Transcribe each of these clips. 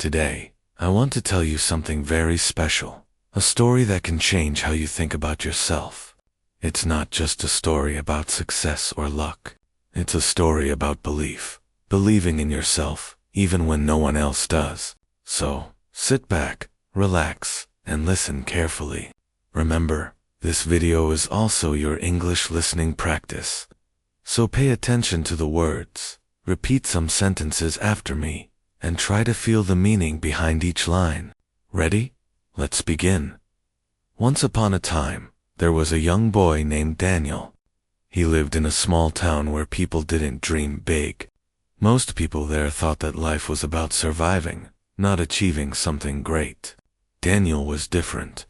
Today, I want to tell you something very special, a story that can change how you think about yourself. It's not just a story about success or luck. It's a story about belief, believing in yourself, even when no one else does. So, sit back, relax, and listen carefully. Remember, this video is also your English listening practice. So pay attention to the words, repeat some sentences after me, and try to feel the meaning behind each line. Ready? Let's begin. Once upon a time, there was a young boy named Daniel. He lived in a small town where people didn't dream big. Most people there thought that life was about surviving, not achieving something great. Daniel was different.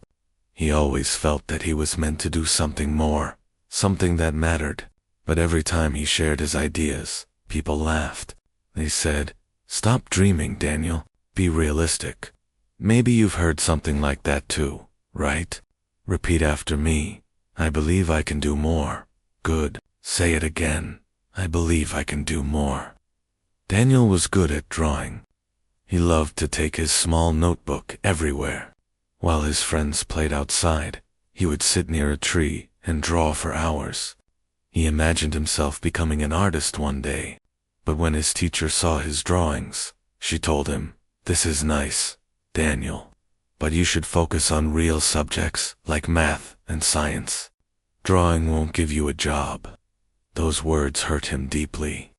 He always felt that he was meant to do something more, something that mattered. But every time he shared his ideas, people laughed. They said, "Stop dreaming, Daniel. Be realistic." Maybe you've heard something like that too, right? Repeat after me. I believe I can do more. Good. Say it again. I believe I can do more. Daniel was good at drawing. He loved to take his small notebook everywhere. While his friends played outside, he would sit near a tree and draw for hours. He imagined himself becoming an artist one day. But when his teacher saw his drawings, she told him, "This is nice, Daniel, but you should focus on real subjects like math and science. Drawing won't give you a job." Those words hurt him deeply.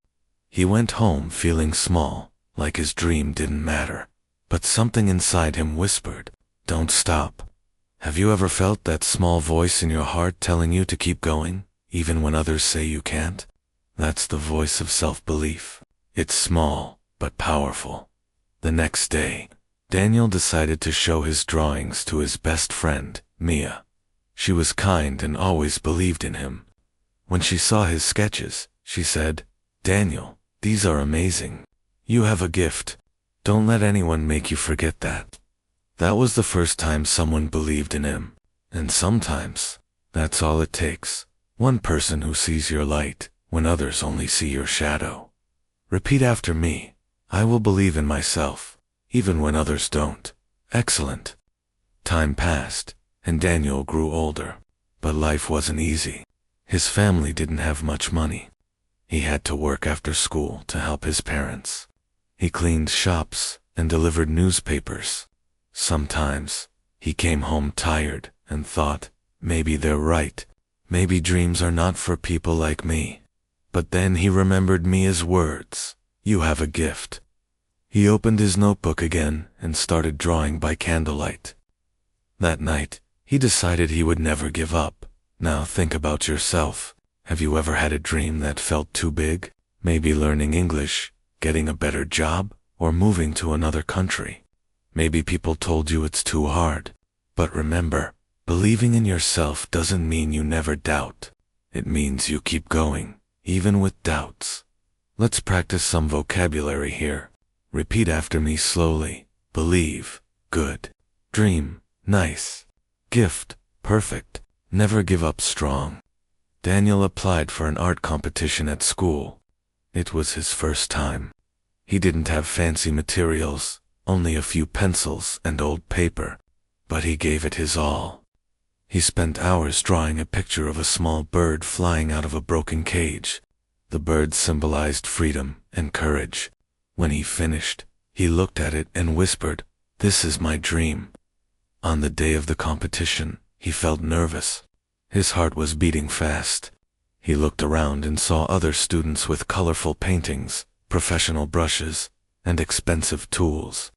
He went home feeling small, like his dream didn't matter. But something inside him whispered, "Don't stop." Have you ever felt that small voice in your heart telling you to keep going, even when others say you can't? That's the voice of self-belief. It's small, but powerful. The next day, Daniel decided to show his drawings to his best friend, Mia. She was kind and always believed in him. When she saw his sketches, she said, "Daniel, these are amazing. You have a gift. Don't let anyone make you forget that." That was the first time someone believed in him. And sometimes, that's all it takes. One person who sees your light when others only see your shadow. Repeat after me. I will believe in myself, even when others don't. Excellent. Time passed, and Daniel grew older. But life wasn't easy. His family didn't have much money. He had to work after school to help his parents. He cleaned shops and delivered newspapers. Sometimes, he came home tired and thought, maybe they're right. Maybe dreams are not for people like me. But then he remembered Mia's words, "You have a gift." He opened his notebook again and started drawing by candlelight. That night, he decided he would never give up. Now think about yourself. Have you ever had a dream that felt too big? Maybe learning English, getting a better job, or moving to another country. Maybe people told you it's too hard. But remember, believing in yourself doesn't mean you never doubt. It means you keep going, even with doubts. Let's practice some vocabulary here. Repeat after me slowly. Believe, good. Dream, nice. Gift, perfect. Never give up, strong. Daniel applied for an art competition at school. It was his first time. He didn't have fancy materials, only a few pencils and old paper, but he gave it his all. He spent hours drawing a picture of a small bird flying out of a broken cage. The bird symbolized freedom and courage. When he finished, he looked at it and whispered, "This is my dream." On the day of the competition, he felt nervous. His heart was beating fast. He looked around and saw other students with colorful paintings, professional brushes, and expensive tools.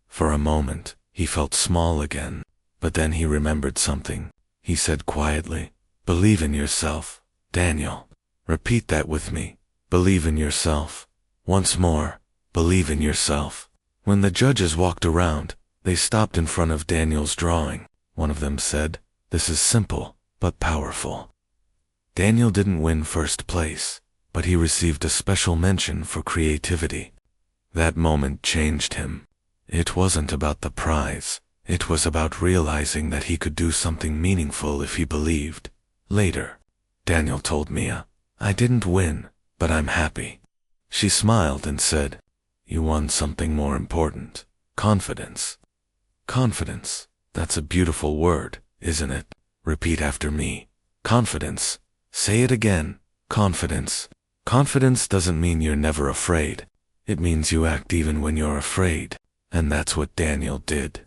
For a moment, he felt small again, but then he remembered something. He said quietly, "Believe in yourself, Daniel." Repeat that with me. Believe in yourself. Once more, believe in yourself. When the judges walked around, they stopped in front of Daniel's drawing. One of them said, "This is simple, but powerful." Daniel didn't win first place, but he received a special mention for creativity. That moment changed him. It wasn't about the prize. It was about realizing that he could do something meaningful if he believed. Later, Daniel told Mia, "I didn't win, but I'm happy." She smiled and said, "You won something more important. Confidence. Confidence. That's a beautiful word, isn't it? Repeat after me. Confidence. Say it again. Confidence. Confidence doesn't mean you're never afraid. It means you act even when you're afraid. And that's what Daniel did.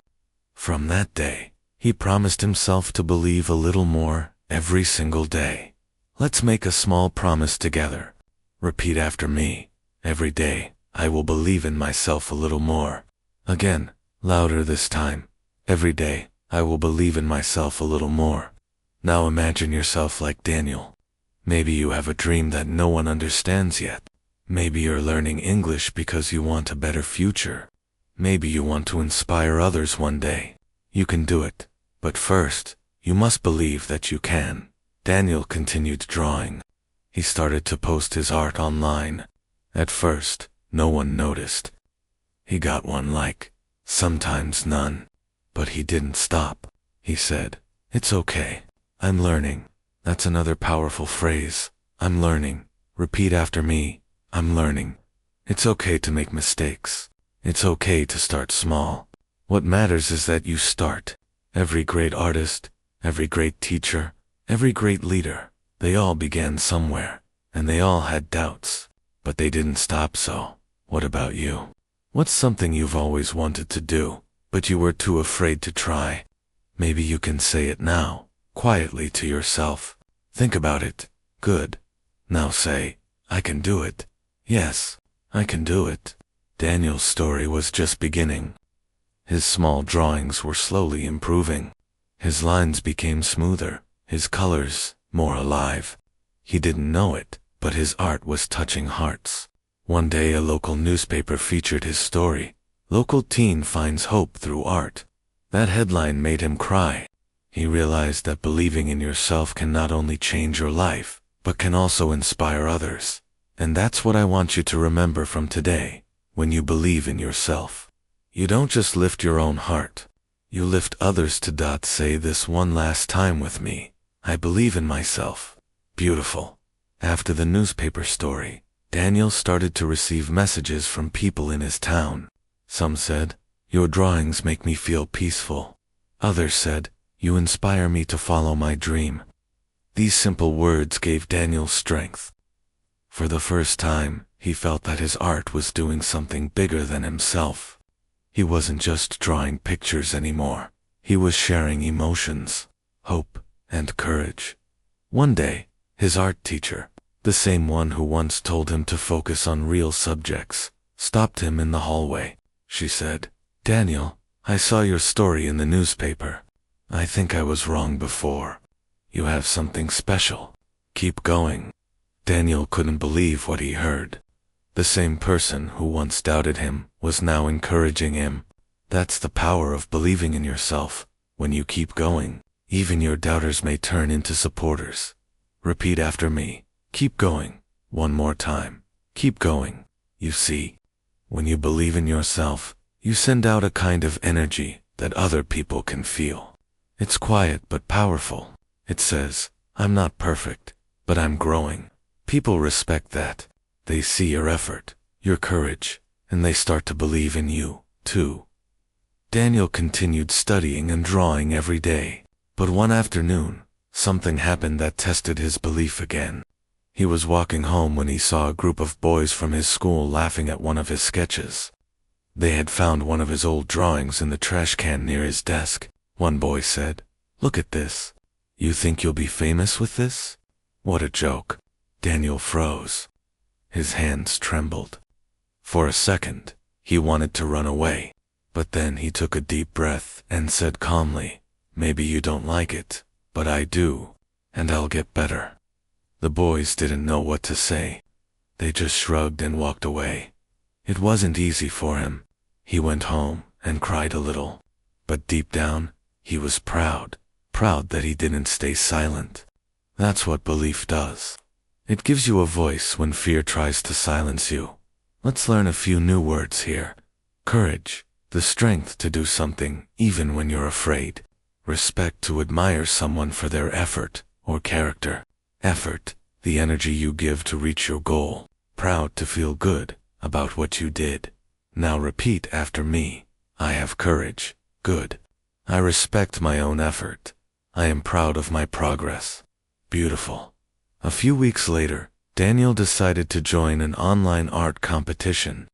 From that day, he promised himself to believe a little more every single day. Let's make a small promise together. Repeat after me. Every day, I will believe in myself a little more. Again, louder this time. Every day, I will believe in myself a little more. Now imagine yourself like Daniel. Maybe you have a dream that no one understands yet. Maybe you're learning English because you want a better future. Maybe you want to inspire others one day. You can do it. But first, you must believe that you can. Daniel continued drawing. He started to post his art online. At first, no one noticed. He got one like, sometimes none. But he didn't stop. He said, "It's okay. I'm learning." That's another powerful phrase. I'm learning. Repeat after me. I'm learning. It's okay to make mistakes. It's okay to start small. What matters is that you start. Every great artist, every great teacher, every great leader, they all began somewhere, and they all had doubts. But they didn't stop. So, what about you? What's something you've always wanted to do, but you were too afraid to try? Maybe you can say it now, quietly to yourself. Think about it. Good. Now say, I can do it. Yes, I can do it. Daniel's story was just beginning. His small drawings were slowly improving. His lines became smoother, his colors more alive. He didn't know it, but his art was touching hearts. One day a local newspaper featured his story. Local teen finds hope through art. That headline made him cry. He realized that believing in yourself can not only change your life, but can also inspire others. And that's what I want you to remember from today. When you believe in yourself, you don't just lift your own heart. You lift others to. Say this one last time with me. I believe in myself. Beautiful. After the newspaper story, Daniel started to receive messages from people in his town. Some said, "Your drawings make me feel peaceful." Others said, "You inspire me to follow my dream." These simple words gave Daniel strength. For the first time, he felt that his art was doing something bigger than himself. He wasn't just drawing pictures anymore. He was sharing emotions, hope, and courage. One day, his art teacher, the same one who once told him to focus on real subjects, stopped him in the hallway. She said, "Daniel, I saw your story in the newspaper. I think I was wrong before. You have something special. Keep going." Daniel couldn't believe what he heard. The same person who once doubted him was now encouraging him. That's the power of believing in yourself. When you keep going, even your doubters may turn into supporters. Repeat after me. Keep going. One more time. Keep going. You see, when you believe in yourself, you send out a kind of energy that other people can feel. It's quiet but powerful. It says, "I'm not perfect, but I'm growing." People respect that. They see your effort, your courage, and they start to believe in you, too. Daniel continued studying and drawing every day. But one afternoon, something happened that tested his belief again. He was walking home when he saw a group of boys from his school laughing at one of his sketches. They had found one of his old drawings in the trash can near his desk. One boy said, "Look at this. You think you'll be famous with this?" What a joke. Daniel froze. His hands trembled. For a second, he wanted to run away. But then he took a deep breath and said calmly, "Maybe you don't like it, but I do, and I'll get better." The boys didn't know what to say. They just shrugged and walked away. It wasn't easy for him. He went home and cried a little. But deep down, he was proud that he didn't stay silent. That's what belief does. It gives you a voice when fear tries to silence you. Let's learn a few new words here. Courage, the strength to do something even when you're afraid. Respect, to admire someone for their effort or character. Effort, the energy you give to reach your goal. Proud, to feel good about what you did. Now repeat after me. I have courage. Good. I respect my own effort. I am proud of my progress. Beautiful. A few weeks later, Daniel decided to join an online art competition.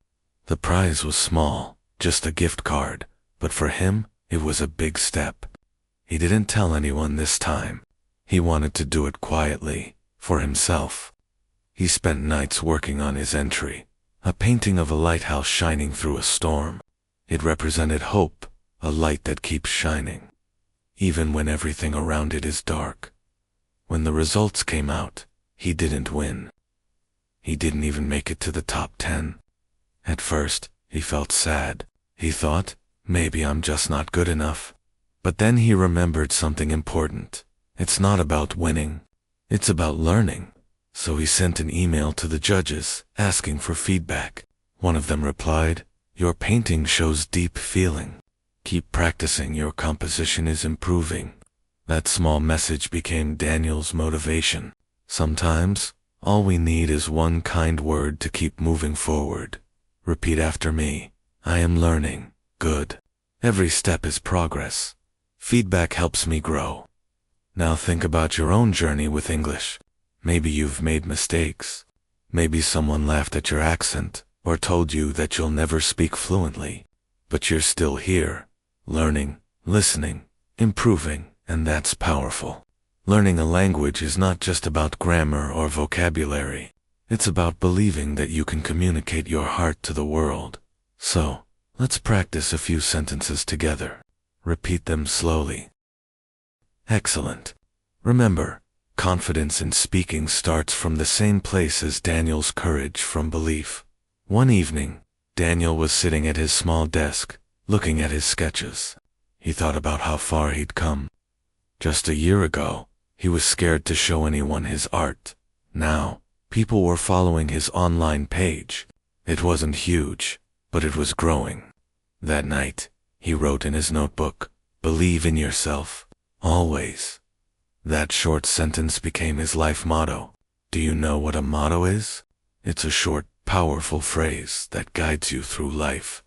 The prize was small, just a gift card, but for him, it was a big step. He didn't tell anyone this time. He wanted to do it quietly, for himself. He spent nights working on his entry, a painting of a lighthouse shining through a storm. It represented hope, a light that keeps shining, even when everything around it is dark. When the results came out, he didn't win. He didn't even make it to the top 10. At first, he felt sad. He thought, maybe I'm just not good enough. But then he remembered something important. It's not about winning. It's about learning. So he sent an email to the judges, asking for feedback. One of them replied, "Your painting shows deep feeling. Keep practicing, your composition is improving." That small message became Daniel's motivation. Sometimes, all we need is one kind word to keep moving forward. Repeat after me. I am learning. Good. Every step is progress. Feedback helps me grow. Now think about your own journey with English. Maybe you've made mistakes. Maybe someone laughed at your accent or told you that you'll never speak fluently. But you're still here, learning, listening, improving, and that's powerful. Learning a language is not just about grammar or vocabulary. It's about believing that you can communicate your heart to the world. So, let's practice a few sentences together. Repeat them slowly. Excellent. Remember, confidence in speaking starts from the same place as Daniel's courage from belief. One evening, Daniel was sitting at his small desk, looking at his sketches. He thought about how far he'd come. Just a year ago, he was scared to show anyone his art. Now, people were following his online page. It wasn't huge, but it was growing. That night, he wrote in his notebook, "Believe in yourself, always." That short sentence became his life motto. Do you know what a motto is? It's a short, powerful phrase that guides you through life.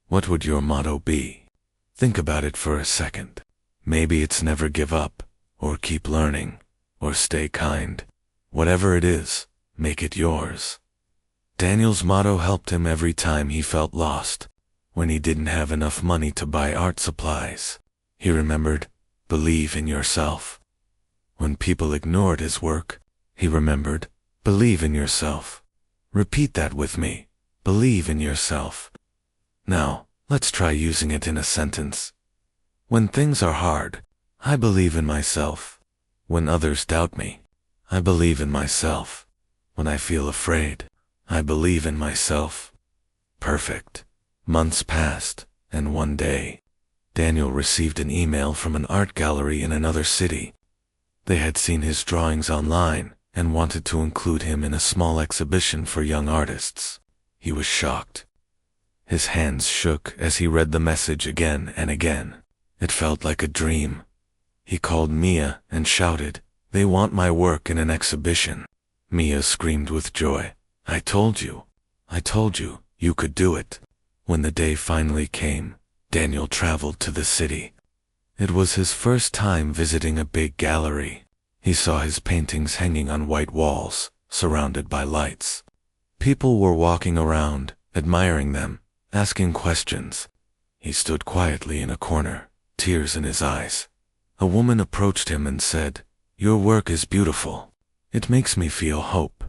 What would your motto be? Think about it for a second. Maybe it's never give up, or keep learning, or stay kind. Whatever it is, make it yours. Daniel's motto helped him every time he felt lost. When he didn't have enough money to buy art supplies, he remembered, believe in yourself. When people ignored his work, he remembered, believe in yourself. Repeat that with me. Believe in yourself. Now, let's try using it in a sentence. When things are hard, I believe in myself. When others doubt me, I believe in myself. When I feel afraid, I believe in myself. Perfect. Months passed, and one day, Daniel received an email from an art gallery in another city. They had seen his drawings online and wanted to include him in a small exhibition for young artists. He was shocked. His hands shook as he read the message again and again. It felt like a dream. He called Mia and shouted, "They want my work in an exhibition." Mia screamed with joy, I told you, you could do it." When the day finally came, Daniel traveled to the city. It was his first time visiting a big gallery. He saw his paintings hanging on white walls, surrounded by lights. People were walking around, admiring them, asking questions. He stood quietly in a corner, tears in his eyes. A woman approached him and said, "Your work is beautiful. It makes me feel hope."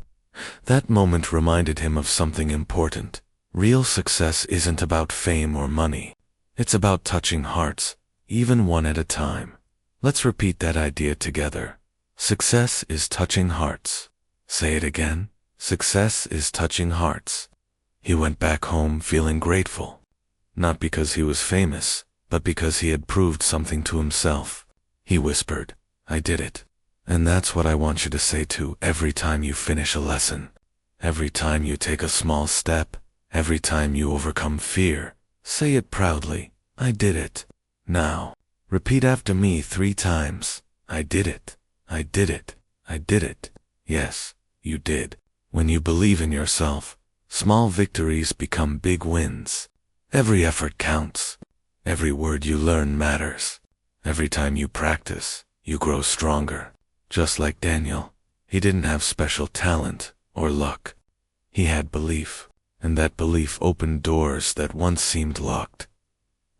That moment reminded him of something important. Real success isn't about fame or money. It's about touching hearts, even one at a time. Let's repeat that idea together. Success is touching hearts. Say it again. Success is touching hearts. He went back home feeling grateful. Not because he was famous, but because he had proved something to himself. He whispered, "I did it." And that's what I want you to say too every time you finish a lesson. Every time you take a small step, every time you overcome fear, say it proudly, "I did it." Now, repeat after me 3 times. I did it. I did it. I did it. Yes, you did. When you believe in yourself, small victories become big wins. Every effort counts. Every word you learn matters. Every time you practice, you grow stronger. Just like Daniel, he didn't have special talent or luck. He had belief, and that belief opened doors that once seemed locked.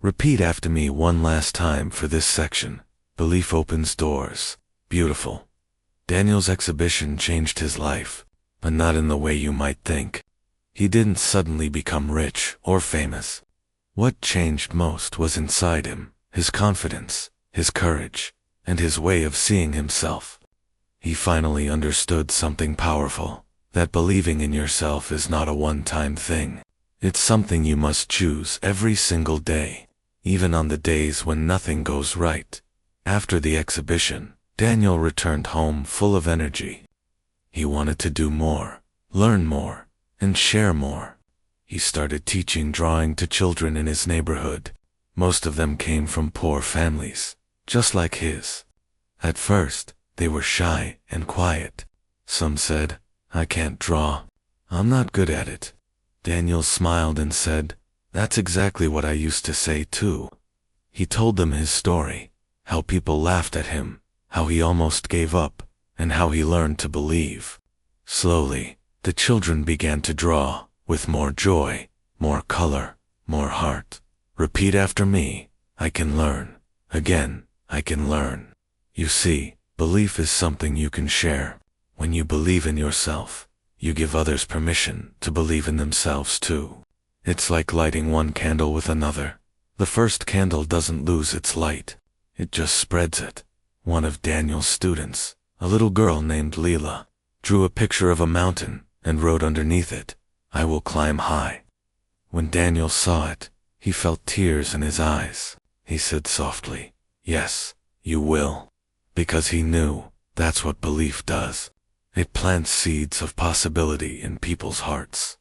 Repeat after me one last time for this section. Belief opens doors. Beautiful. Daniel's exhibition changed his life, but not in the way you might think. He didn't suddenly become rich or famous. What changed most was inside him, his confidence, his courage, and his way of seeing himself. He finally understood something powerful, that believing in yourself is not a one-time thing. It's something you must choose every single day, even on the days when nothing goes right. After the exhibition, Daniel returned home full of energy. He wanted to do more, learn more, and share more. He started teaching drawing to children in his neighborhood. Most of them came from poor families, just like his. At first, they were shy and quiet. Some said, "I can't draw. I'm not good at it." Daniel smiled and said, "That's exactly what I used to say too." He told them his story, how people laughed at him, how he almost gave up, and how he learned to believe. Slowly, the children began to draw, with more joy, more color, more heart. Repeat after me. I can learn. Again, I can learn. You see, belief is something you can share. When you believe in yourself, you give others permission to believe in themselves too. It's like lighting one candle with another. The first candle doesn't lose its light. It just spreads it. One of Daniel's students, a little girl named Leela, drew a picture of a mountain and wrote underneath it, "I will climb high." When Daniel saw it, he felt tears in his eyes. He said softly, "Yes, you will." Because he knew that's what belief does. It plants seeds of possibility in people's hearts.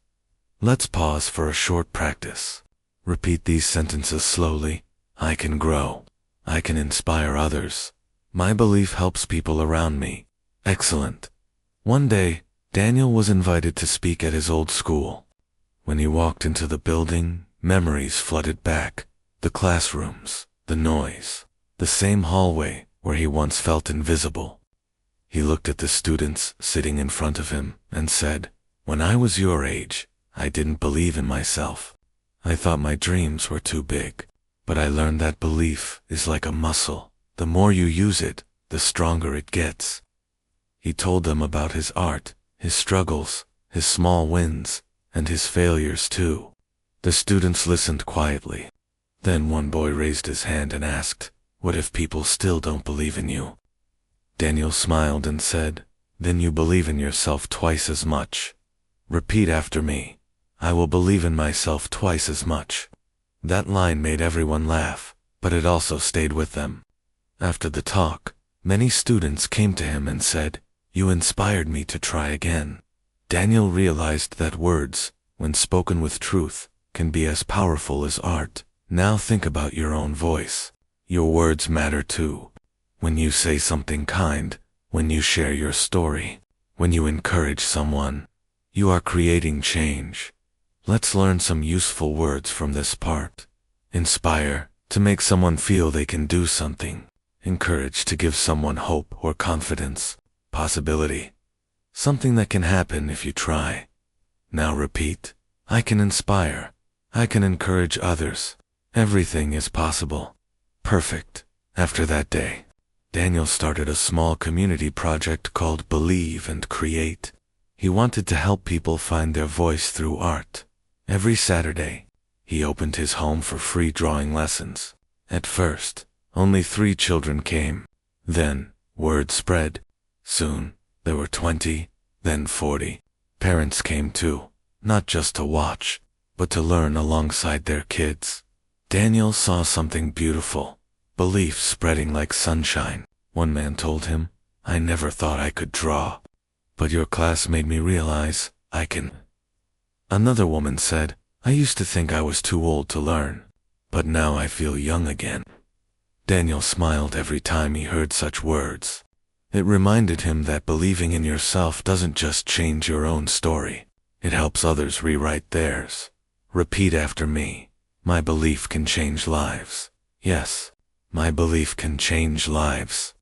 Let's pause for a short practice. Repeat these sentences slowly. I can grow. I can inspire others. My belief helps people around me. Excellent. One day, Daniel was invited to speak at his old school. When he walked into the building, memories flooded back. The classrooms, the noise, the same hallway where he once felt invisible. He looked at the students sitting in front of him and said, "When I was your age, I didn't believe in myself. I thought my dreams were too big. But I learned that belief is like a muscle. The more you use it, the stronger it gets." He told them about his art, his struggles, his small wins, and his failures too. The students listened quietly. Then one boy raised his hand and asked, "What if people still don't believe in you?" Daniel smiled and said, "Then you believe in yourself twice as much." Repeat after me. I will believe in myself twice as much. That line made everyone laugh, but it also stayed with them. After the talk, many students came to him and said, "You inspired me to try again." Daniel realized that words, when spoken with truth, can be as powerful as art. Now think about your own voice. Your words matter too. When you say something kind, when you share your story, when you encourage someone, you are creating change. Let's learn some useful words from this part. Inspire, to make someone feel they can do something. Encourage, to give someone hope or confidence. Possibility, something that can happen if you try. Now repeat. I can inspire. I can encourage others. Everything is possible. Perfect. After that day, Daniel started a small community project called Believe and Create. He wanted to help people find their voice through art. Every Saturday, he opened his home for free drawing lessons. At first, only 3 children came. Then, word spread. Soon, there were 20, then 40. Parents came too, not just to watch, but to learn alongside their kids. Daniel saw something beautiful, belief spreading like sunshine. One man told him, "I never thought I could draw, but your class made me realize I can." Another woman said, "I used to think I was too old to learn, but now I feel young again." Daniel smiled every time he heard such words. It reminded him that believing in yourself doesn't just change your own story, it helps others rewrite theirs. Repeat after me. My belief can change lives. Yes, my belief can change lives.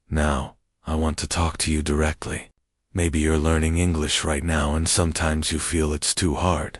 Now, I want to talk to you directly. Maybe you're learning English right now and sometimes you feel it's too hard.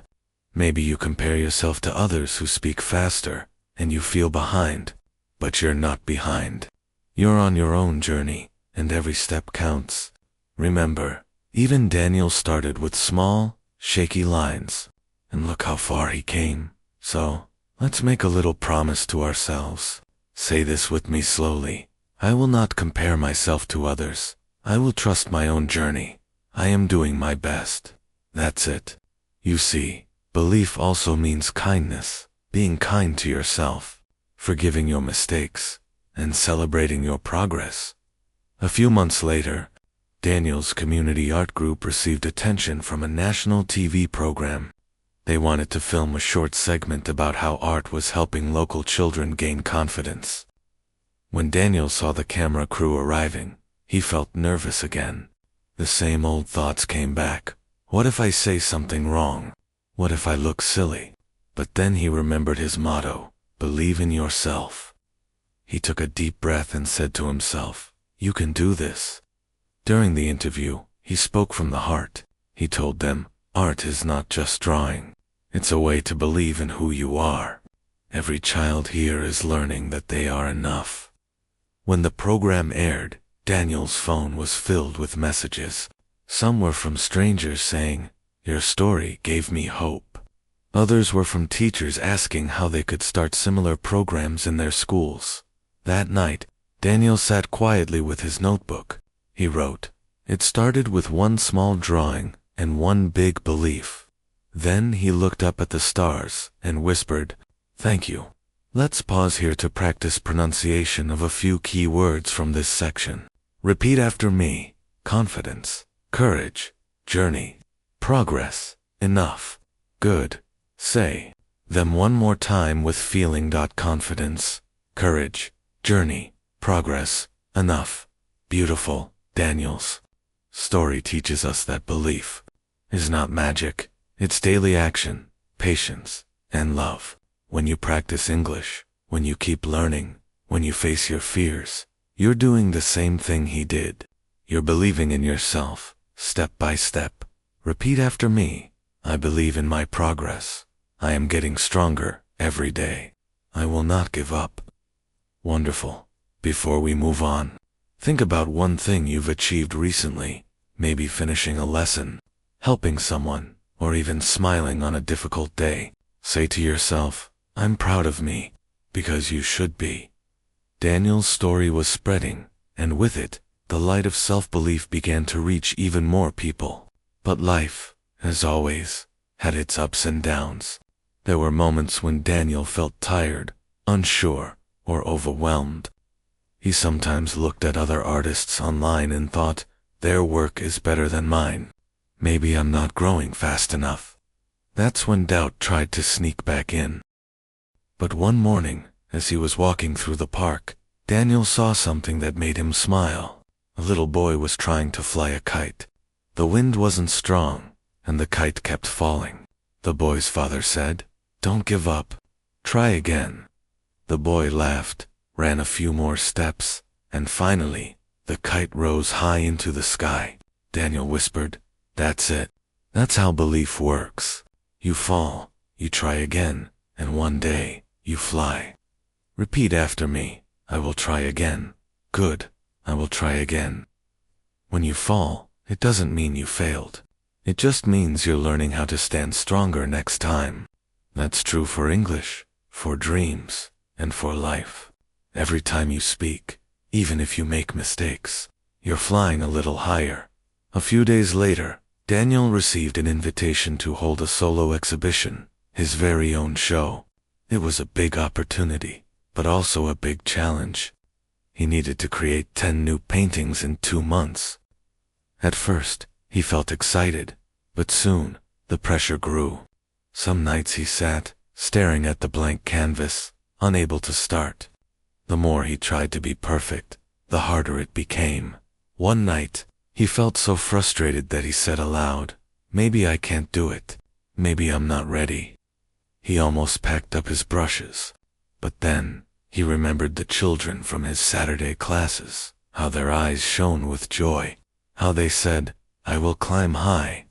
Maybe you compare yourself to others who speak faster and you feel behind, but you're not behind. You're on your own journey and every step counts. Remember, even Daniel started with small, shaky lines, and look how far he came. So, let's make a little promise to ourselves. Say this with me slowly. I will not compare myself to others. I will trust my own journey. I am doing my best. That's it. You see, belief also means kindness, being kind to yourself, forgiving your mistakes, and celebrating your progress. A few months later, Daniel's community art group received attention from a national TV program. They wanted to film a short segment about how art was helping local children gain confidence. When Daniel saw the camera crew arriving, he felt nervous again. The same old thoughts came back. What if I say something wrong? What if I look silly? But then he remembered his motto, believe in yourself. He took a deep breath and said to himself, you can do this. During the interview, he spoke from the heart. He told them, art is not just drawing. It's a way to believe in who you are. Every child here is learning that they are enough. When the program aired, Daniel's phone was filled with messages. Some were from strangers saying, your story gave me hope. Others were from teachers asking how they could start similar programs in their schools. That night, Daniel sat quietly with his notebook. He wrote, it started with one small drawing and one big belief. Then he looked up at the stars and whispered, thank you. Let's pause here to practice pronunciation of a few key words from this section. Repeat after me. Confidence, courage, journey, progress, enough, good. Say them one more time with feeling. Confidence, courage, journey, progress, enough, beautiful. Daniel's story teaches us that belief is not magic. It's daily action, patience, and love. When you practice English, when you keep learning, when you face your fears, you're doing the same thing he did. You're believing in yourself, step by step. Repeat after me. I believe in my progress. I am getting stronger every day. I will not give up. Wonderful. Before we move on, think about one thing you've achieved recently, maybe finishing a lesson, helping someone, or even smiling on a difficult day. Say to yourself, I'm proud of me, because you should be. Daniel's story was spreading, and with it, the light of self-belief began to reach even more people. But life, as always, had its ups and downs. There were moments when Daniel felt tired, unsure, or overwhelmed. He sometimes looked at other artists online and thought, their work is better than mine. Maybe I'm not growing fast enough. That's when doubt tried to sneak back in. But one morning, as he was walking through the park, Daniel saw something that made him smile. A little boy was trying to fly a kite. The wind wasn't strong, and the kite kept falling. The boy's father said, don't give up. Try again. The boy laughed, ran a few more steps, and finally, the kite rose high into the sky. Daniel whispered, that's it. That's how belief works. You fall, you try again, and one day, you fly. Repeat after me. I will try again. Good. I will try again. When you fall, it doesn't mean you failed. It just means you're learning how to stand stronger next time. That's true for English, for dreams, and for life. Every time you speak, even if you make mistakes, you're flying a little higher. A few days later, Daniel received an invitation to hold a solo exhibition, his very own show. It was a big opportunity, but also a big challenge. He needed to create 10 new paintings in 2 months. At first, he felt excited, but soon, the pressure grew. Some nights he sat, staring at the blank canvas, unable to start. The more he tried to be perfect, the harder it became. One night, he felt so frustrated that he said aloud, maybe I can't do it. Maybe I'm not ready. He almost packed up his brushes. But then, he remembered the children from his Saturday classes, how their eyes shone with joy, how they said, "I will climb high."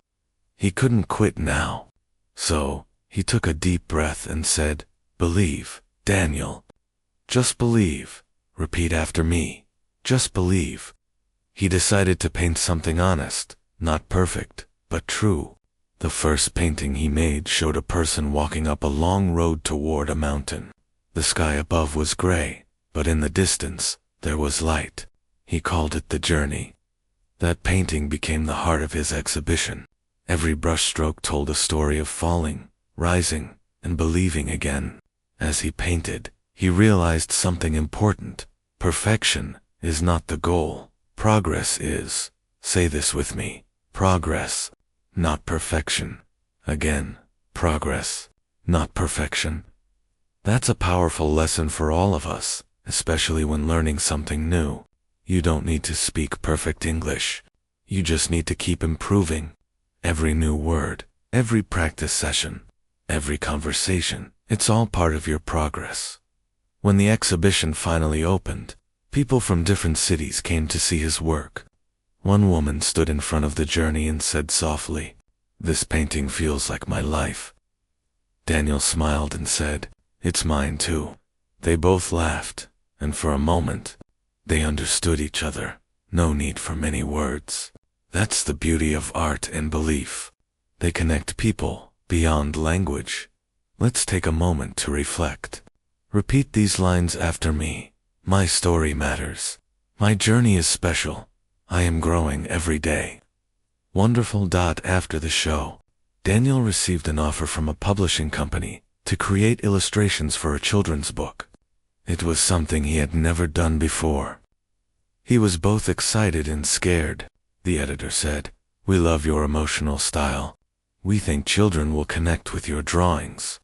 He couldn't quit now. So, he took a deep breath and said, "Believe, Daniel. Just believe. Repeat after me. Just believe." He decided to paint something honest, not perfect, but true. The first painting he made showed a person walking up a long road toward a mountain. The sky above was gray, but in the distance, there was light. He called it the journey. That painting became the heart of his exhibition. Every brushstroke told a story of falling, rising, and believing again. As he painted, he realized something important. Perfection is not the goal. Progress is. Say this with me. Progress, not perfection. Again, progress, not perfection. That's a powerful lesson for all of us, especially when learning something new. You don't need to speak perfect English. You just need to keep improving. Every new word, every practice session, every conversation, it's all part of your progress. When the exhibition finally opened, people from different cities came to see his work. One woman stood in front of the journey and said softly, "This painting feels like my life." Daniel smiled and said, "It's mine too." They both laughed, and for a moment, they understood each other. No need for many words. That's the beauty of art and belief. They connect people beyond language. Let's take a moment to reflect. Repeat these lines after me. My story matters. My journey is special. I am growing every day. Wonderful. After the show, Daniel received an offer from a publishing company to create illustrations for a children's book. It was something he had never done before. He was both excited and scared. The editor said, "We love your emotional style. We think children will connect with your drawings."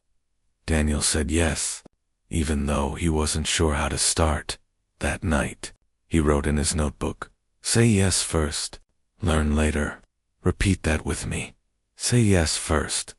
Daniel said yes, even though he wasn't sure how to start. That night, he wrote in his notebook, "Say yes first, learn later." Repeat that with me. Say yes first,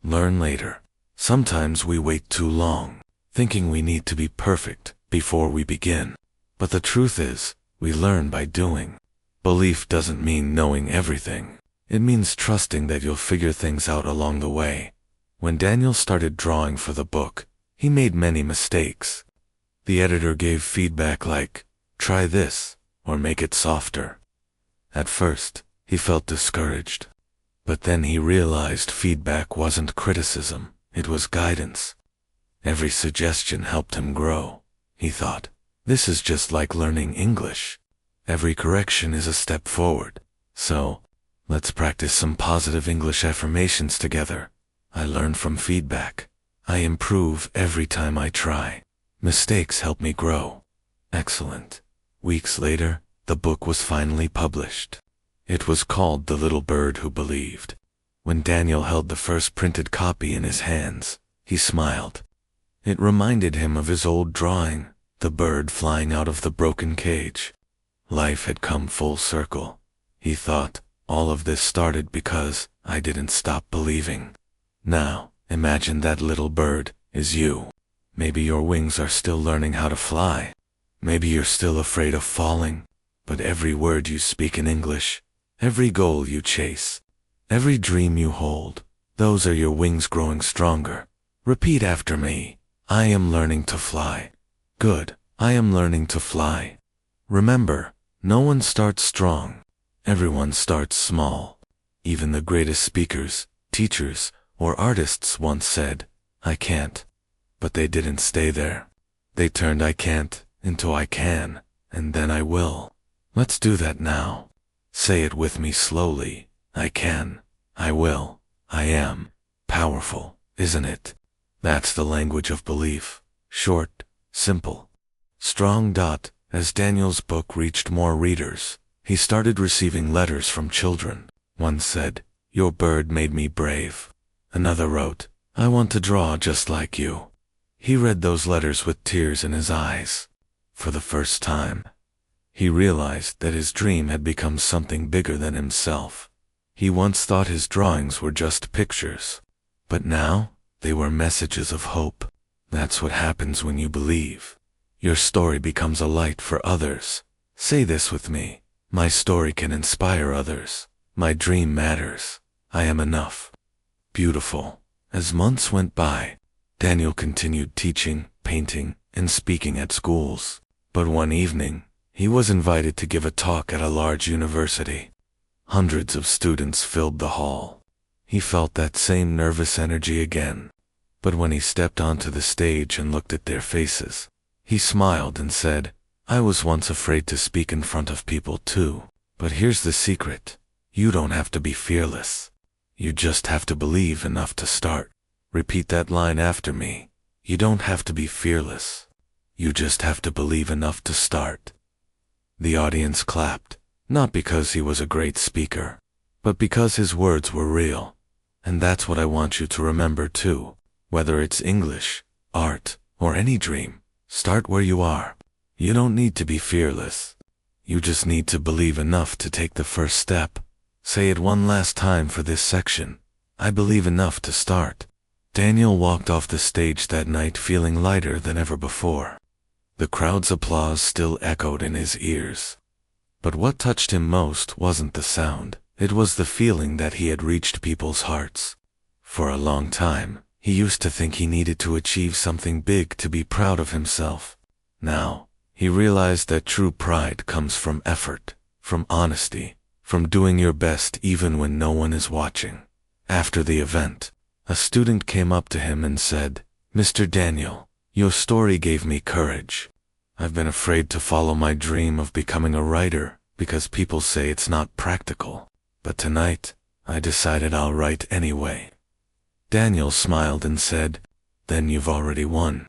learn later. Sometimes we wait too long, thinking we need to be perfect before we begin. But the truth is, we learn by doing. Belief doesn't mean knowing everything. It means trusting that you'll figure things out along the way. When Daniel started drawing for the book, he made many mistakes. The editor gave feedback like, "Try this," or "Make it softer." At first, he felt discouraged. But then he realized feedback wasn't criticism, it was guidance. Every suggestion helped him grow. He thought, this is just like learning English. Every correction is a step forward. So, let's practice some positive English affirmations together. I learn from feedback. I improve every time I try. Mistakes help me grow. Excellent. Weeks later, the book was finally published. It was called The Little Bird Who Believed. When Daniel held the first printed copy in his hands, he smiled. It reminded him of his old drawing, the bird flying out of the broken cage. Life had come full circle. He thought, all of this started because I didn't stop believing. Now, imagine that little bird is you. Maybe your wings are still learning how to fly. Maybe you're still afraid of falling. But every word you speak in English, every goal you chase, every dream you hold, those are your wings growing stronger. Repeat after me. I am learning to fly. Good. I am learning to fly. Remember, no one starts strong. Everyone starts small. Even the greatest speakers, teachers, or artists once said, "I can't." But they didn't stay there. They turned "I can't" into "I can," and then "I will." Let's do that now. Say it with me slowly. I can. I will. I am. Powerful, isn't it? That's the language of belief. Short, simple, strong. As Daniel's book reached more readers, he started receiving letters from children. One said, "Your bird made me brave." Another wrote, "I want to draw just like you." He read those letters with tears in his eyes. For the first time, he realized that his dream had become something bigger than himself. He once thought his drawings were just pictures. But now, They were messages of hope. That's what happens when you believe. Your story becomes a light for others. Say this with me. My story can inspire others. My dream matters. I am enough. Beautiful. As months went by, Daniel continued teaching, painting, and speaking at schools. But one evening, he was invited to give a talk at a large university. Hundreds of students filled the hall. He felt that same nervous energy again. But when he stepped onto the stage and looked at their faces, he smiled and said, I was once afraid to speak in front of people too. But here's the secret. You don't have to be fearless. You just have to believe enough to start. Repeat that line after me. You don't have to be fearless. You just have to believe enough to start. The audience clapped, not because he was a great speaker, but because his words were real. And that's what I want you to remember too. Whether it's English, art, or any dream, start where you are. You don't need to be fearless. You just need to believe enough to take the first step. Say it one last time for this section. I believe enough to start. Daniel walked off the stage that night feeling lighter than ever before. The crowd's applause still echoed in his ears. But what touched him most wasn't the sound. It was the feeling that he had reached people's hearts. For a long time, he used to think he needed to achieve something big to be proud of himself. Now, he realized that true pride comes from effort, from honesty, from doing your best even when no one is watching. After the event, a student came up to him and said, Mr. Daniel, your story gave me courage. I've been afraid to follow my dream of becoming a writer because people say it's not practical. But tonight, I decided I'll write anyway. Daniel smiled and said, Then you've already won.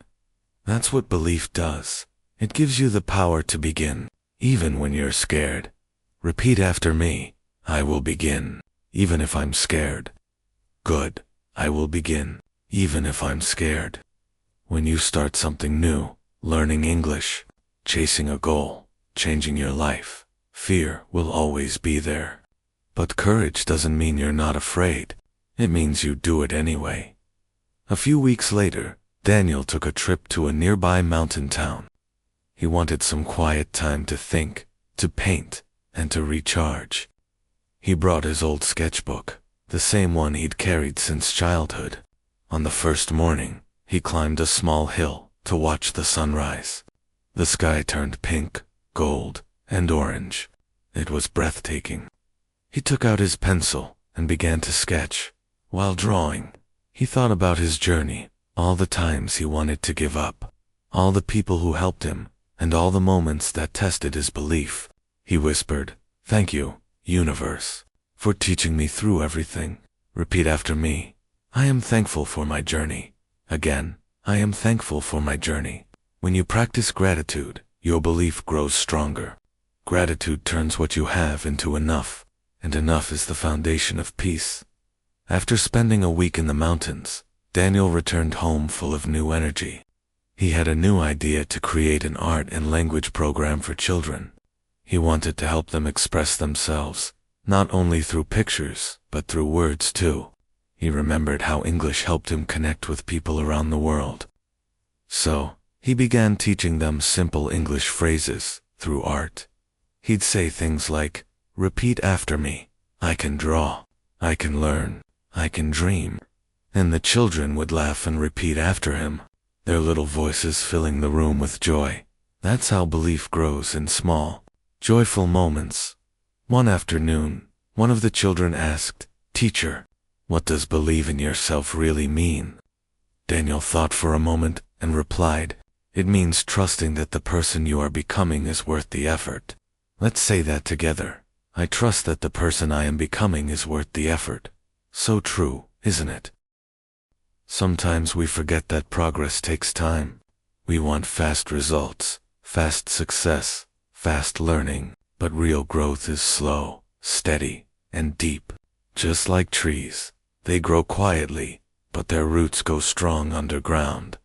That's what belief does. It gives you the power to begin, even when you're scared. Repeat after me. I will begin, even if I'm scared. Good. I will begin, even if I'm scared. When you start something new, learning English, chasing a goal, changing your life, fear will always be there. But courage doesn't mean you're not afraid. It means you do it anyway. A few weeks later, Daniel took a trip to a nearby mountain town. He wanted some quiet time to think, to paint, and to recharge. He brought his old sketchbook, the same one he'd carried since childhood. On the first morning, he climbed a small hill to watch the sunrise. The sky turned pink, gold, and orange. It was breathtaking. He took out his pencil and began to sketch. While drawing, he thought about his journey, all the times he wanted to give up, all the people who helped him, and all the moments that tested his belief. He whispered, Thank you, universe, for teaching me through everything. Repeat after me. I am thankful for my journey. Again, I am thankful for my journey. When you practice gratitude, your belief grows stronger. Gratitude turns what you have into enough, and enough is the foundation of peace. After spending a week in the mountains, Daniel returned home full of new energy. He had a new idea to create an art and language program for children. He wanted to help them express themselves, not only through pictures, but through words too. He remembered how English helped him connect with people around the world. So, he began teaching them simple English phrases through art. He'd say things like, Repeat after me. I can draw. I can learn. I can dream. And the children would laugh and repeat after him, their little voices filling the room with joy. That's how belief grows in small, joyful moments. One afternoon, one of the children asked, Teacher, what does believe in yourself really mean? Daniel thought for a moment and replied, It means trusting that the person you are becoming is worth the effort. Let's say that together. I trust that the person I am becoming is worth the effort. So true, isn't it? Sometimes we forget that progress takes time. We want fast results, fast success, fast learning, but real growth is slow, steady, and deep. Just like trees, they grow quietly, but their roots go strong underground.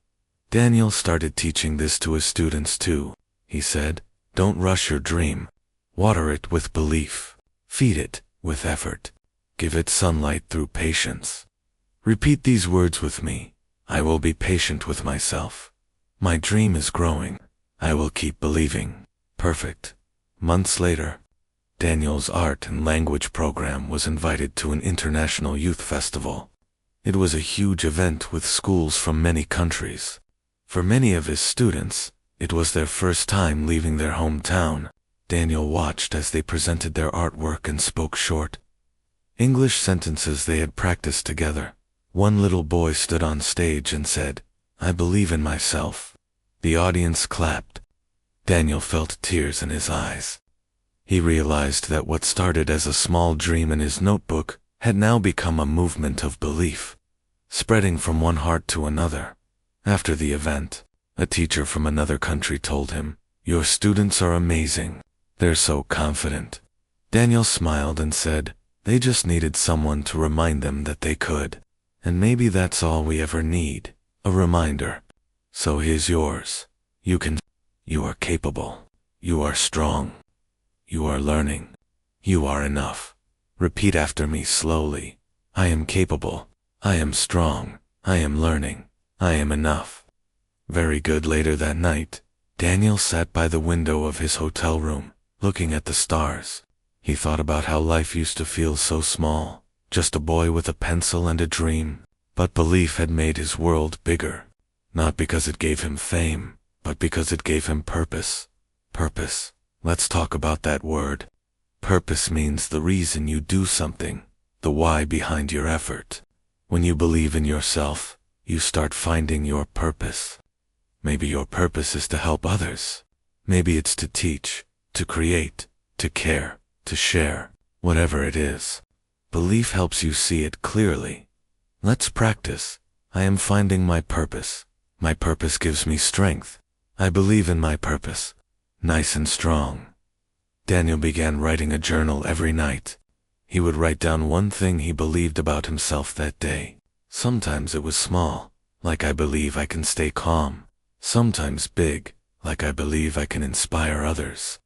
Daniel started teaching this to his students too. He said, Don't rush your dream. Water it with belief. Feed it with effort. Give it sunlight through patience. Repeat these words with me. I will be patient with myself. My dream is growing. I will keep believing. Perfect. Months later, Daniel's art and language program was invited to an international youth festival. It was a huge event with schools from many countries. For many of his students, it was their first time leaving their hometown. Daniel watched as they presented their artwork and spoke short English sentences they had practiced together. One little boy stood on stage and said, "I believe in myself." The audience clapped. Daniel felt tears in his eyes. He realized that what started as a small dream in his notebook had now become a movement of belief, spreading from one heart to another. After the event, a teacher from another country told him, "Your students are amazing. They're so confident." Daniel smiled and said, "They just needed someone to remind them that they could. And maybe that's all we ever need, a reminder. So here's yours. You can. You are capable. You are strong. You are learning. You are enough. Repeat after me slowly. I am capable. I am strong. I am learning. I am enough." Very good. Later that night, Daniel sat by the window of his hotel room, looking at the stars. He thought about how life used to feel so small, just a boy with a pencil and a dream. But belief had made his world bigger. Not because it gave him fame, but because it gave him purpose. Purpose. Let's talk about that word. Purpose means the reason you do something, the why behind your effort. When you believe in yourself, you start finding your purpose. Maybe your purpose is to help others. Maybe it's to teach, to create, to care, to share, whatever it is. Belief helps you see it clearly. Let's practice. I am finding my purpose. My purpose gives me strength. I believe in my purpose. Nice and strong. Daniel began writing a journal every night. He would write down one thing he believed about himself that day. Sometimes it was small, like I believe I can stay calm. Sometimes big, like I believe I can inspire others.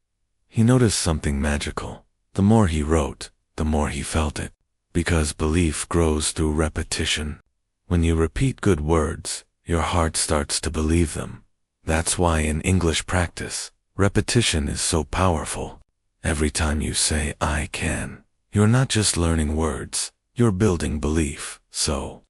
He noticed something magical. The more he wrote, the more he felt it. Because belief grows through repetition. When you repeat good words, your heart starts to believe them. That's why in English practice, repetition is so powerful. Every time you say, "I can," you're not just learning words, you're building belief. So,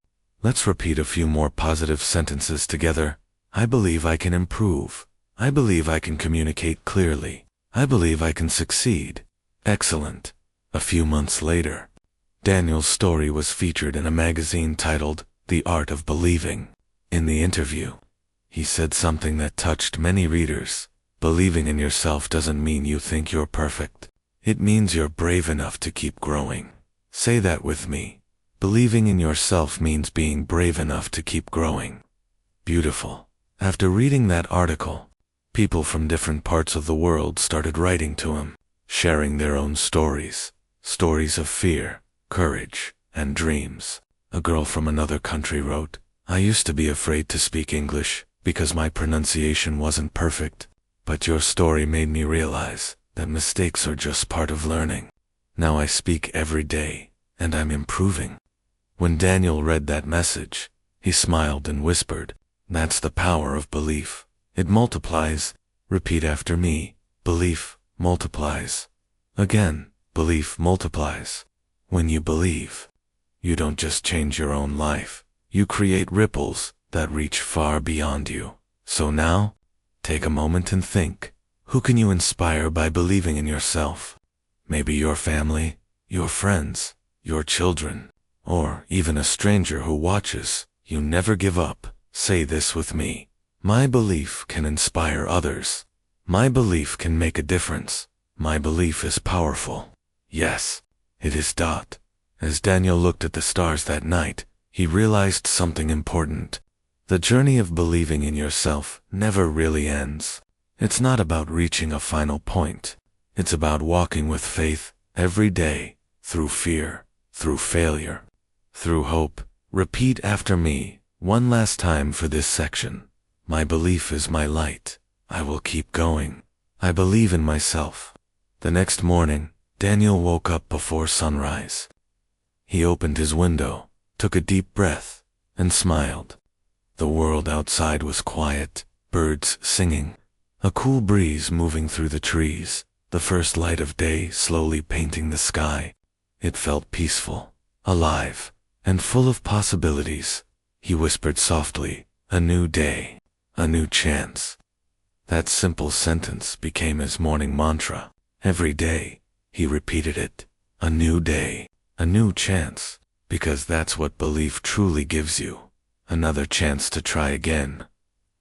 let's repeat a few more positive sentences together. I believe I can improve. I believe I can communicate clearly. I believe I can succeed. Excellent. A few months later, Daniel's story was featured in a magazine titled The Art of Believing. In the interview, he said something that touched many readers. Believing in yourself doesn't mean you think you're perfect. It means you're brave enough to keep growing. Say that with me. Believing in yourself means being brave enough to keep growing. Beautiful. After reading that article, people from different parts of the world started writing to him, sharing their own stories. Stories of fear, courage, and dreams. A girl from another country wrote, "I used to be afraid to speak English because my pronunciation wasn't perfect. But your story made me realize that mistakes are just part of learning. Now I speak every day, and I'm improving." When Daniel read that message, he smiled and whispered, "That's the power of belief. It multiplies." Repeat after me. Belief multiplies. Again, belief multiplies. When you believe, you don't just change your own life. You create ripples that reach far beyond you. So now, take a moment and think. Who can you inspire by believing in yourself? Maybe your family, your friends, your children, or even a stranger who watches. You never give up. Say this with me. My belief can inspire others. My belief can make a difference. My belief is powerful. Yes, it is. As Daniel looked at the stars that night, he realized something important. The journey of believing in yourself never really ends. It's not about reaching a final point. It's about walking with faith every day, through fear, through failure, through hope. Repeat after me, one last time for this section. My belief is my light. I will keep going. I believe in myself. The next morning, Daniel woke up before sunrise. He opened his window, took a deep breath, and smiled. The world outside was quiet, birds singing, a cool breeze moving through the trees, the first light of day slowly painting the sky. It felt peaceful, alive, and full of possibilities. He whispered softly, "A new day, a new chance." That simple sentence became his morning mantra. Every day, he repeated it. A new day, a new chance, because that's what belief truly gives you. Another chance to try again.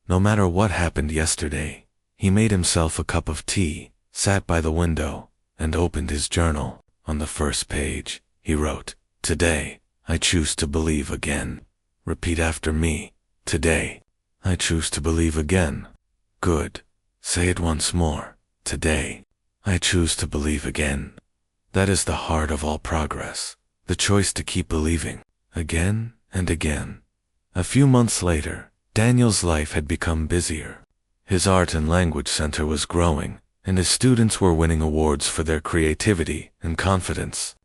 No matter what happened yesterday, he made himself a cup of tea, sat by the window, and opened his journal. On the first page, he wrote, "Today, I choose to believe again." Repeat after me. Today, I choose to believe again. Good. Say it once more. Today, I choose to believe again. That is the heart of all progress, the choice to keep believing, again and again. A few months later, Daniel's life had become busier. His art and language center was growing, and his students were winning awards for their creativity and confidence.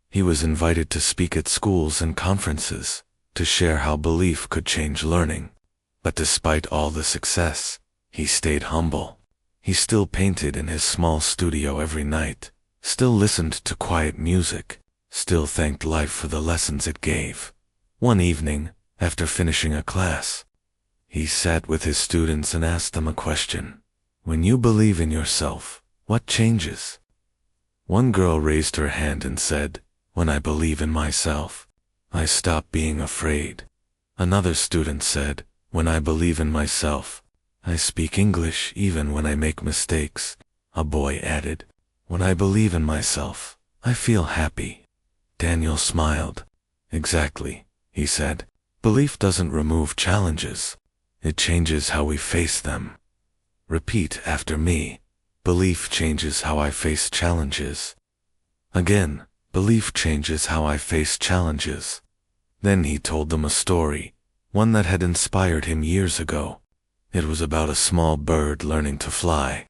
He was invited to speak at schools and conferences, to share how belief could change learning. But despite all the success, he stayed humble. He still painted in his small studio every night, still listened to quiet music, still thanked life for the lessons it gave. One evening, after finishing a class, he sat with his students and asked them a question. When you believe in yourself, what changes? One girl raised her hand and said, "When I believe in myself, I stop being afraid." Another student said, "When I believe in myself, I speak English even when I make mistakes." A boy added, "When I believe in myself, I feel happy." Daniel smiled. "Exactly," he said. "Belief doesn't remove challenges. It changes how we face them." Repeat after me. Belief changes how I face challenges. Again, belief changes how I face challenges. Then he told them a story, one that had inspired him years ago. It was about a small bird learning to fly.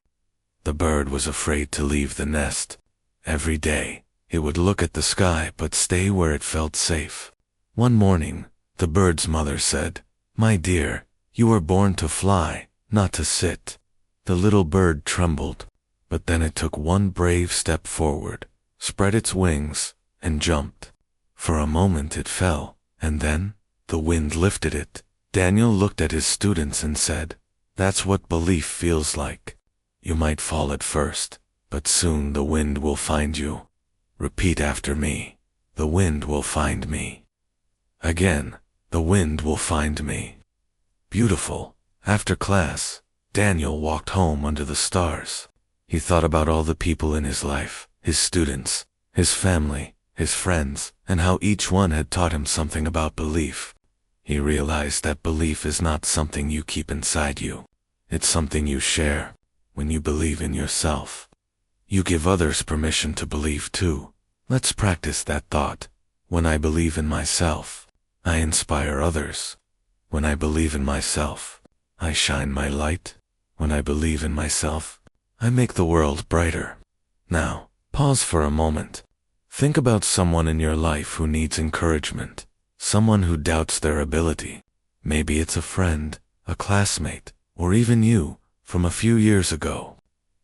The bird was afraid to leave the nest. Every day, it would look at the sky but stay where it felt safe. One morning, the bird's mother said, "My dear, you were born to fly, not to sit." The little bird trembled, but then it took one brave step forward, spread its wings, and jumped. For a moment it fell, and then the wind lifted it. Daniel looked at his students and said, "That's what belief feels like. You might fall at first, but soon the wind will find you." Repeat after me. The wind will find me. Again, the wind will find me. Beautiful. After class, Daniel walked home under the stars. He thought about all the people in his life, his students, his family, his friends, and how each one had taught him something about belief. He realized that belief is not something you keep inside you. It's something you share. When you believe in yourself, you give others permission to believe too. Let's practice that thought. When I believe in myself, I inspire others. When I believe in myself, I shine my light. When I believe in myself, I make the world brighter. Now, pause for a moment. Think about someone in your life who needs encouragement, someone who doubts their ability. Maybe it's a friend, a classmate, or even you from a few years ago.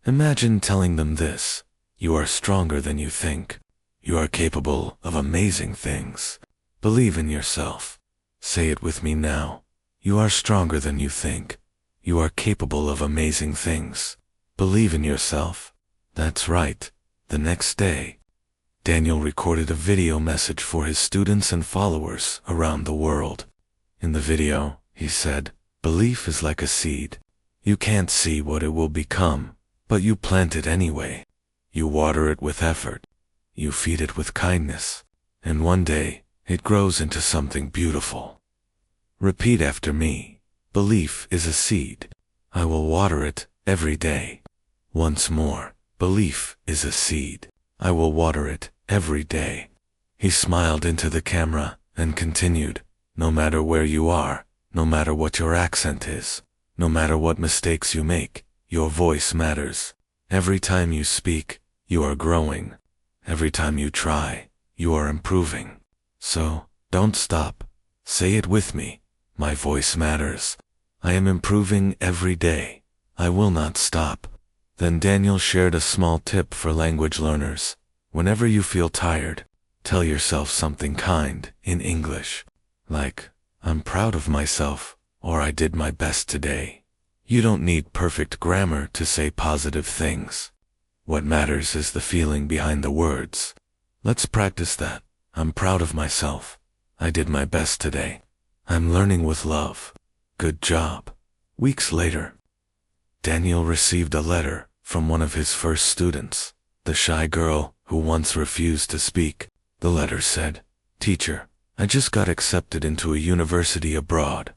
Imagine telling them this: you are stronger than you think. You are capable of amazing things. Believe in yourself. Say it with me now. You are stronger than you think. You are capable of amazing things. Believe in yourself. That's right. The next day, Daniel recorded a video message for his students and followers around the world. In the video, he said, "Belief is like a seed. You can't see what it will become, but you plant it anyway. You water it with effort. You feed it with kindness. And one day, it grows into something beautiful." Repeat after me. Belief is a seed. I will water it every day. Once more. Belief is a seed. I will water it every day. He smiled into the camera and continued, "No matter where you are, no matter what your accent is, no matter what mistakes you make, your voice matters. Every time you speak, you are growing. Every time you try, you are improving. So, don't stop. Say it with me. My voice matters. I am improving every day. I will not stop. Then Daniel shared a small tip for language learners. Whenever you feel tired, tell yourself something kind in English, like, I'm proud of myself, or I did my best today. You don't need perfect grammar to say positive things. What matters is the feeling behind the words. Let's practice that. I'm proud of myself. I did my best today. I'm learning with love. Good job. Weeks later, Daniel received a letter from one of his first students, the shy girl who once refused to speak. The letter said, "Teacher, I just got accepted into a university abroad.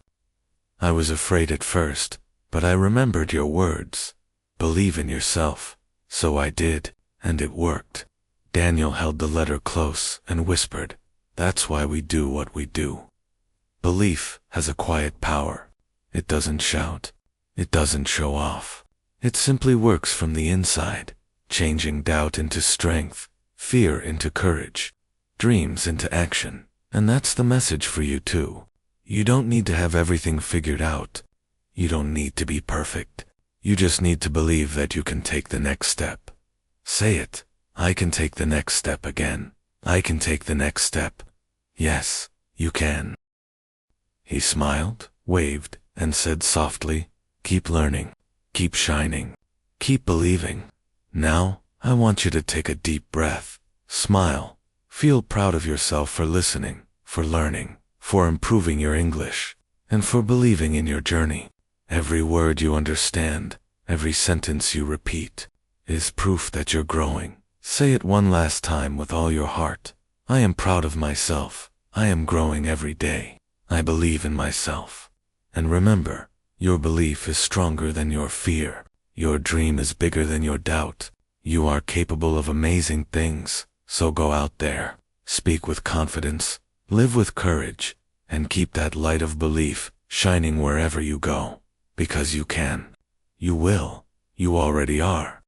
I was afraid at first, but I remembered your words. Believe in yourself. So I did, and it worked." Daniel held the letter close and whispered, "That's why we do what we do." Belief has a quiet power. It doesn't shout. It doesn't show off. It simply works from the inside, changing doubt into strength, fear into courage, dreams into action. And that's the message for you too. You don't need to have everything figured out. You don't need to be perfect. You just need to believe that you can take the next step. Say it. I can take the next step again. I can take the next step. Yes, you can. He smiled, waved, and said softly, "Keep learning. Keep shining. Keep believing." Now, I want you to take a deep breath. Smile. Feel proud of yourself for listening, for learning, for improving your English, and for believing in your journey. Every word you understand, every sentence you repeat, is proof that you're growing. Say it one last time with all your heart. I am proud of myself. I am growing every day. I believe in myself. And remember, your belief is stronger than your fear. Your dream is bigger than your doubt. You are capable of amazing things, so go out there, speak with confidence, live with courage, and keep that light of belief shining wherever you go. Because you can. You will. You already are.